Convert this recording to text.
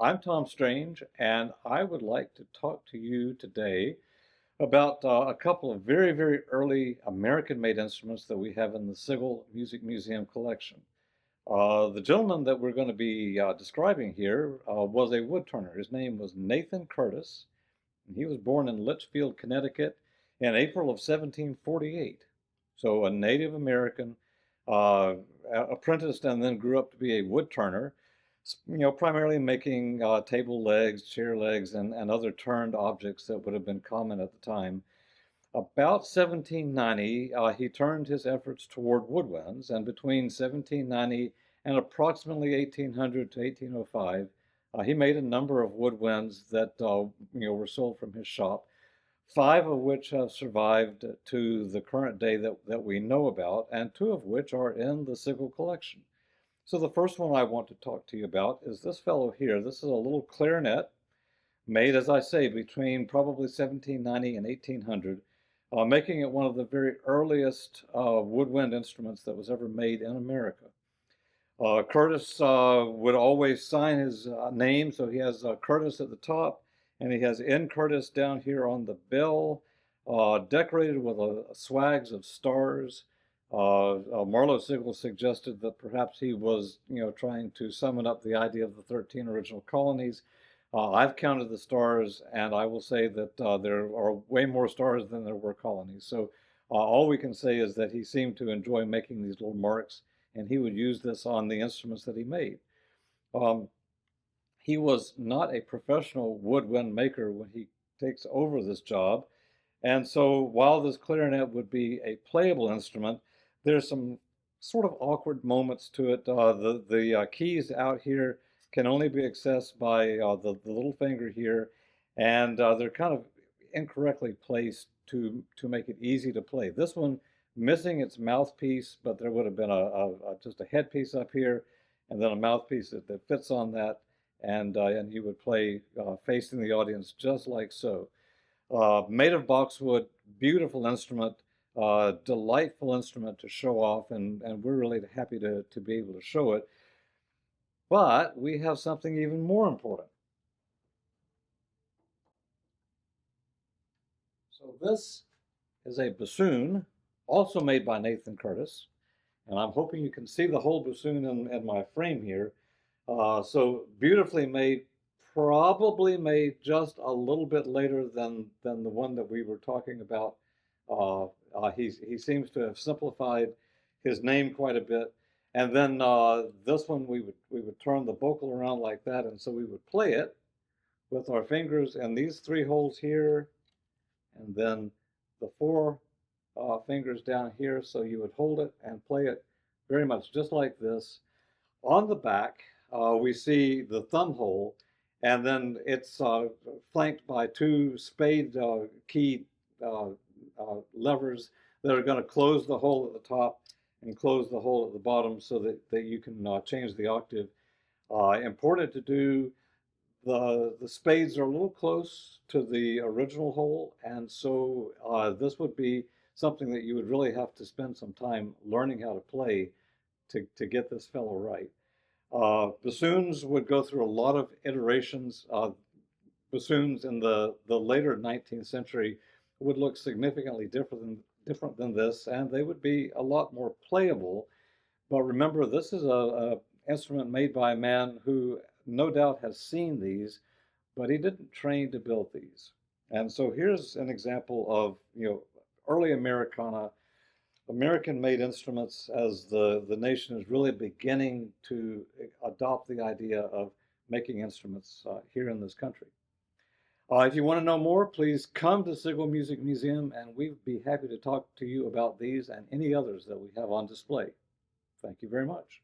I'm Tom Strange, and I would like to talk to you today about a couple of very, very early American-made instruments that we have in the Sigal Music Museum collection. The gentleman that we're going to be describing here was a woodturner. His name was Nathan Curtis, and he was born in Litchfield, Connecticut in April of 1748. So a Native American, apprenticed and then grew up to be a woodturner, primarily making table legs, chair legs, and other turned objects that would have been common at the time. About 1790, he turned his efforts toward woodwinds, and between 1790 and approximately 1800 to 1805, he made a number of woodwinds that were sold from his shop, five of which have survived to the current day that we know about, and two of which are in the Sigal collection. So the first one I want to talk to you about is this fellow here. This is a little clarinet made, as I say, between probably 1790 and 1800, making it one of the very earliest woodwind instruments that was ever made in America. Curtis would always sign his name, so he has Curtis at the top, and he has N. Curtis down here on the bell, decorated with swags of stars. Marlowe Sigal suggested that perhaps he was, trying to summon up the idea of the 13 original colonies. I've counted the stars, and I will say that there are way more stars than there were colonies. So all we can say is that he seemed to enjoy making these little marks, and he would use this on the instruments that he made. He was not a professional woodwind maker when he takes over this job, and so while this clarinet would be a playable instrument, there's some sort of awkward moments to it. The keys out here can only be accessed by the little finger here, and they're kind of incorrectly placed to make it easy to play. This one missing its mouthpiece, but there would have been just a headpiece up here, and then a mouthpiece that fits on that, and you would play facing the audience just like so. Made of boxwood, beautiful instrument, delightful instrument to show off, and we're really happy to be able to show it. But we have something even more important. So this is a bassoon, also made by Nathan Curtis, and I'm hoping you can see the whole bassoon in my frame here. So beautifully made, probably made just a little bit later than the one that we were talking about. He seems to have simplified his name quite a bit. And then this one we would turn the bocal around like that, and so we would play it with our fingers in these three holes here, and then the four fingers down here. So you would hold it and play it very much just like this. On the back, we see the thumb hole, and then it's flanked by two spade key levers that are going to close the hole at the top and close the hole at the bottom so that you can change the octave. Important to do. The spades are a little close to the original hole, and so this would be something that you would really have to spend some time learning how to play to get this fellow right. Bassoons would go through a lot of iterations. Bassoons in the later 19th century would look significantly different than this, and they would be a lot more playable. But remember, this is a instrument made by a man who no doubt has seen these, but he didn't train to build these. And so here's an example of early American-made instruments as the nation is really beginning to adopt the idea of making instruments here in this country. If you want to know more, please come to Sigal Music Museum, and we'd be happy to talk to you about these and any others that we have on display. Thank you very much.